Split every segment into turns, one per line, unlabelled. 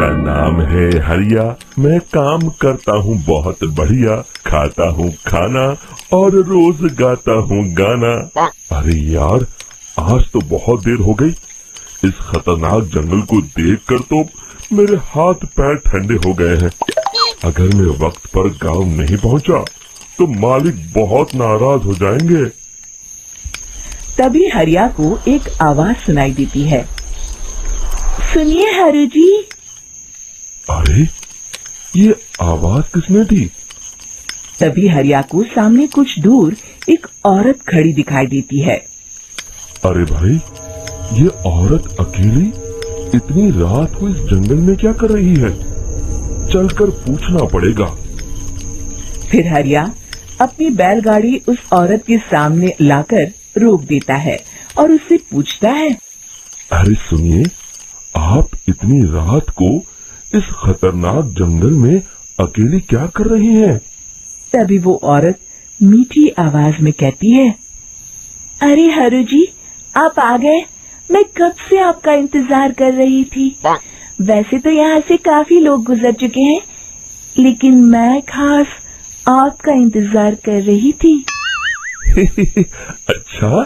मेरा नाम है हरिया, मैं काम करता हूँ बहुत बढ़िया, खाता हूँ खाना और रोज गाता हूँ गाना। अरे यार, आज तो बहुत देर हो गई। इस खतरनाक जंगल को देखकर तो मेरे हाथ पैर ठंडे हो गए हैं। अगर मैं वक्त पर गांव नहीं पहुंचा तो मालिक बहुत नाराज हो जाएंगे।
तभी हरिया को एक आवाज सुनाई देती है। सुनिए हरु जी।
अरे, ये आवाज किसने दी?
तभी हरिया को सामने कुछ दूर एक औरत खड़ी दिखाई देती है।
अरे भाई, ये औरत अकेली इतनी रात को इस जंगल में क्या कर रही है? चलकर पूछना पड़ेगा।
फिर हरिया अपनी बैलगाड़ी उस औरत के सामने लाकर रोक देता है और उससे पूछता है।
अरे सुनिए, आप इतनी रात को इस खतरनाक जंगल में अकेली क्या कर रही हैं?
तभी वो औरत मीठी आवाज में कहती है, अरे हरु जी, आप आ गए। मैं कब से आपका इंतजार कर रही थी। वैसे तो यहाँ से काफी लोग गुजर चुके हैं, लेकिन मैं खास आपका इंतजार कर रही थी।
अच्छा,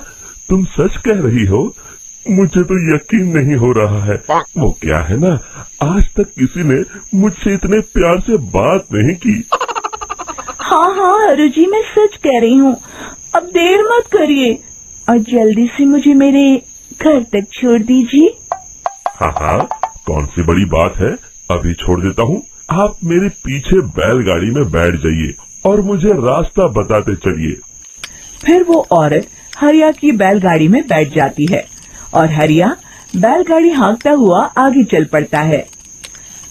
तुम सच कह रही हो? मुझे तो यकीन नहीं हो रहा है। वो क्या है ना, आज तक किसी ने मुझसे इतने प्यार से बात नहीं की।
हाँ हरु जी, मैं सच कह रही हूँ। अब देर मत करिए और जल्दी से मुझे मेरे घर तक छोड़ दीजिए।
हाँ, कौन सी बड़ी बात है, अभी छोड़ देता हूँ। आप मेरे पीछे बैलगाड़ी में बैठ जाइए और मुझे रास्ता बताते चलिए।
फिर वो औरत हरिया की बैलगाड़ी में बैठ जाती है और हरिया बैलगाड़ी हाँकता हुआ आगे चल पड़ता है।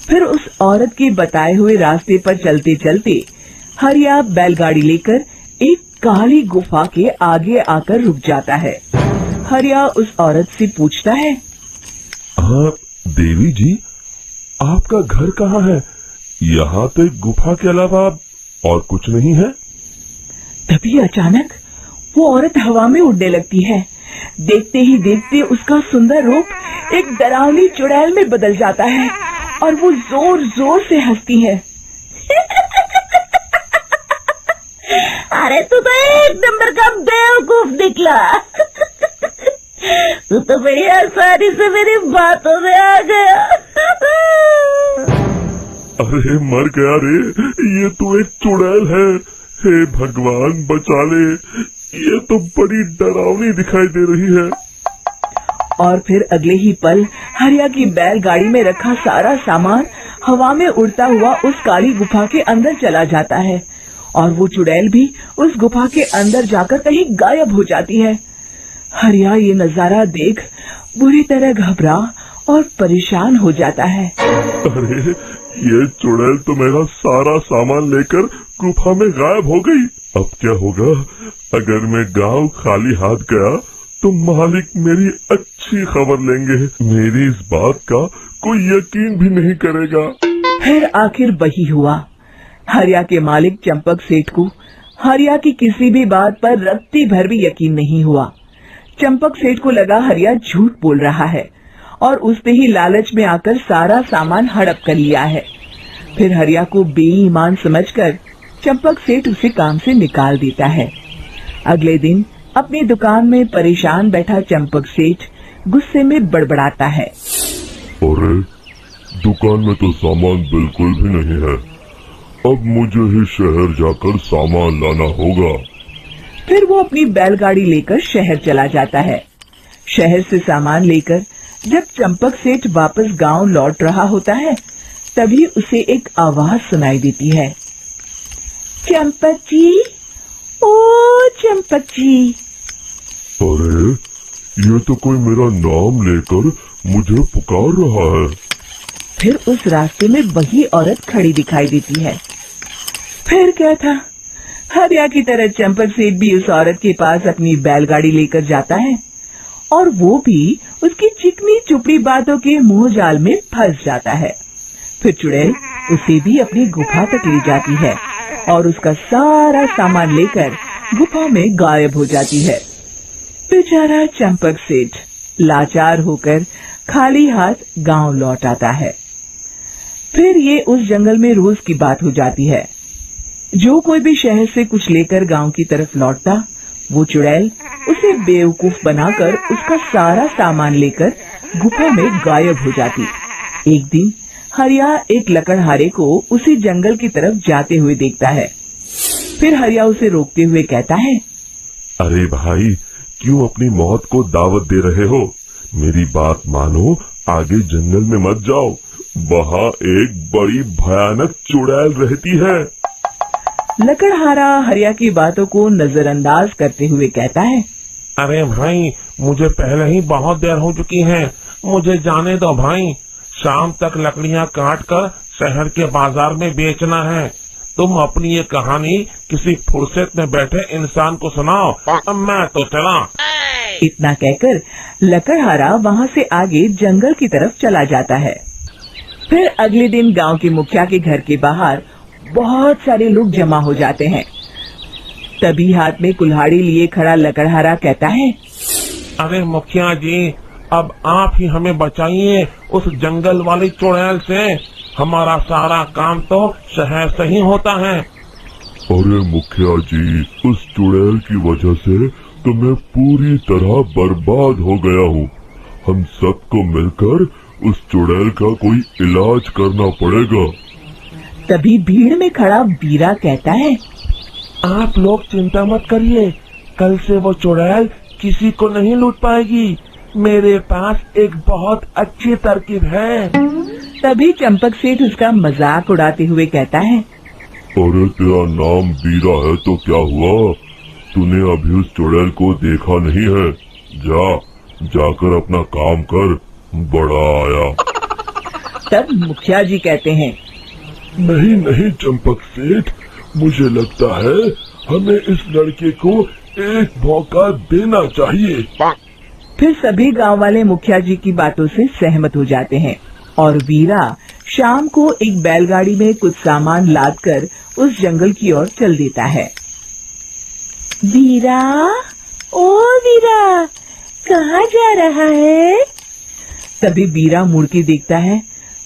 फिर उस औरत के बताए हुए रास्ते पर चलते चलते हरिया बैलगाड़ी लेकर एक काली गुफा के आगे आकर रुक जाता है। हरिया उस औरत से पूछता है,
देवी जी, आपका घर कहाँ है? यहाँ तो एक गुफा के अलावा और कुछ नहीं है।
तभी अचानक वो औरत हवा में उड़ने लगती है। देखते ही देखते उसका सुंदर रूप एक डरावनी चुड़ैल में बदल जाता है और वो जोर जोर से हंसती है। अरे तू तो एक नंबर का बेवकूफ निकला। तू तो बड़ी आसानी से मेरी बातों में आ गया।
अरे मर गया रे, ये तो एक चुड़ैल है। हे भगवान बचा ले, ये तो बड़ी डरावनी दिखाई दे रही है।
और फिर अगले ही पल हरिया की बैलगाड़ी में रखा सारा सामान हवा में उड़ता हुआ उस काली गुफा के अंदर चला जाता है और वो चुड़ैल भी उस गुफा के अंदर जाकर कहीं गायब हो जाती है। हरिया ये नजारा देख बुरी तरह घबरा और परेशान हो जाता है।
अरे, ये चुड़ैल तो मेरा सारा सामान लेकर गुफा में गायब हो गई। अब क्या होगा? अगर मैं गांव खाली हाथ गया तो मालिक मेरी अच्छी खबर लेंगे। मेरी इस बात का कोई यकीन भी नहीं करेगा।
फिर आखिर वही हुआ। हरिया के मालिक चंपक सेठ को हरिया की किसी भी बात पर रत्ती भर भी यकीन नहीं हुआ। चंपक सेठ को लगा हरिया झूठ बोल रहा है और उसने ही लालच में आकर सारा सामान हड़प कर लिया है। फिर हरिया को बेईमान समझकर चंपक सेठ उसे काम से निकाल देता है। अगले दिन अपनी दुकान में परेशान बैठा चंपक सेठ गुस्से में बड़बड़ाता है।
अरे, दुकान में तो सामान बिल्कुल भी नहीं है। अब मुझे ही शहर जाकर सामान लाना होगा।
फिर वो अपनी बैलगाड़ी लेकर शहर चला जाता है। शहर से सामान लेकर जब चंपक सेठ वापस गांव लौट रहा होता है, तभी उसे एक आवाज सुनाई देती है। चंपक जी, ओ चंपक जी।
अरे, ये तो कोई मेरा नाम लेकर मुझे पुकार रहा है।
फिर उस रास्ते में वही औरत खड़ी दिखाई देती है। फिर क्या था, हरिया की तरह चंपक सेठ भी उस औरत के पास अपनी बैलगाड़ी लेकर जाता है और वो भी उसकी चिकनी चुपड़ी बातों के मुंह जाल में फंस जाता है। फिर चुड़ैल उसे भी अपनी गुफा तक ले जाती है और उसका सारा सामान लेकर गुफा में गायब हो जाती है। बेचारा चंपक सेठ लाचार होकर खाली हाथ गांव लौट आता है। फिर ये उस जंगल में रोज की बात हो जाती है। जो कोई भी शहर से कुछ लेकर गांव की तरफ लौटता, वो चुड़ैल उसे बेवकूफ बनाकर उसका सारा सामान लेकर गुफा में गायब हो जाती। एक दिन हरिया एक लकड़हारे को उसी जंगल की तरफ जाते हुए देखता है। फिर हरिया उसे रोकते हुए कहता है,
अरे भाई, क्यों अपनी मौत को दावत दे रहे हो? मेरी बात मानो, आगे जंगल में मत जाओ, वहाँ एक बड़ी भयानक चुड़ैल रहती है।
लकड़हारा हरिया की बातों को नजरअंदाज करते हुए कहता है,
अरे भाई, मुझे पहले ही बहुत देर हो चुकी है, मुझे जाने दो भाई। शाम तक लकड़ियाँ काट कर शहर के बाजार में बेचना है। तुम अपनी ये कहानी किसी फुर्सत में बैठे इंसान को सुनाओ, अब मैं तो चला।
इतना कहकर लकड़हारा वहाँ से आगे जंगल की तरफ चला जाता है। फिर अगले दिन गांव के मुखिया के घर के बाहर बहुत सारे लोग जमा हो जाते हैं। तभी हाथ में कुल्हाड़ी लिए खड़ा लकड़हारा कहता है,
अरे मुखिया जी, अब आप ही हमें बचाइए उस जंगल वाली चुड़ैल से। हमारा सारा काम तो शहर से ही होता है।
अरे मुखिया जी, उस चुड़ैल की वजह से तो मैं पूरी तरह बर्बाद हो गया हूँ। हम सबको मिलकर उस चुड़ैल का कोई इलाज करना पड़ेगा।
तभी भीड़ में खड़ा बीरा कहता है,
आप लोग चिंता मत करिए, कल से वो चुड़ैल किसी को नहीं लूट पाएगी। मेरे पास एक बहुत अच्छी तरकीब है।
तभी चंपक सेठ उसका मजाक उड़ाते हुए कहता है,
अरे तेरा नाम बीरा है तो क्या हुआ? तूने अभी उस चुड़ैल को देखा नहीं है? जाकर अपना काम कर, बड़ा आया।
तब मुखिया जी कहते हैं,
नहीं चंपक सेठ, मुझे लगता है हमें इस लड़के को एक मौका देना चाहिए।
फिर सभी गांव वाले मुखिया जी की बातों से सहमत हो जाते हैं और वीरा शाम को एक बैलगाड़ी में कुछ सामान लादकर उस जंगल की ओर चल देता है। वीरा, ओ वीरा, कहाँ जा रहा है? तभी वीरा मुड़ के देखता है,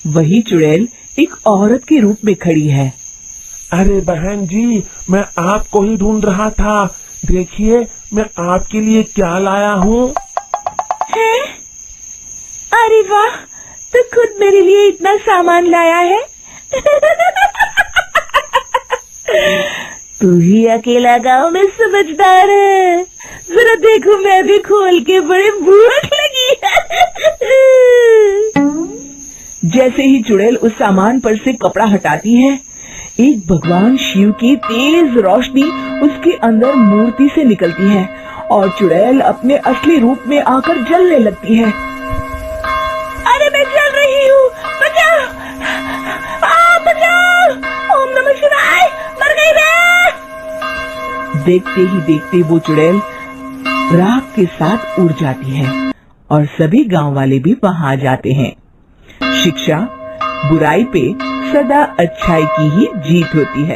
वही चुड़ैल एक औरत के रूप में खड़ी है।
अरे बहन जी, मैं आपको ही ढूंढ रहा था। देखिए, मैं आपके लिए क्या लाया हूँ।
अरे वाह, तो खुद मेरे लिए इतना सामान लाया है। तू ही अकेला गांव में समझदार है। जरा देखो, मैं भी खोल के, बड़े भूख लगी है। जैसे ही चुड़ैल उस सामान पर से कपड़ा हटाती है, एक भगवान शिव की तेज रोशनी उसके अंदर मूर्ति से निकलती है और चुड़ैल अपने असली रूप में आकर जलने लगती है। अरे मैं जल रही हूँ, बचाओ, बचाओ, ओम नमः शिवाय, मर गई मैं। देखते ही देखते वो चुड़ैल राख के साथ उड़ जाती है और सभी गांव वाले भी वहां आ जाते हैं। शिक्षा बुराई पे सदा अच्छाई की ही जीत होती है।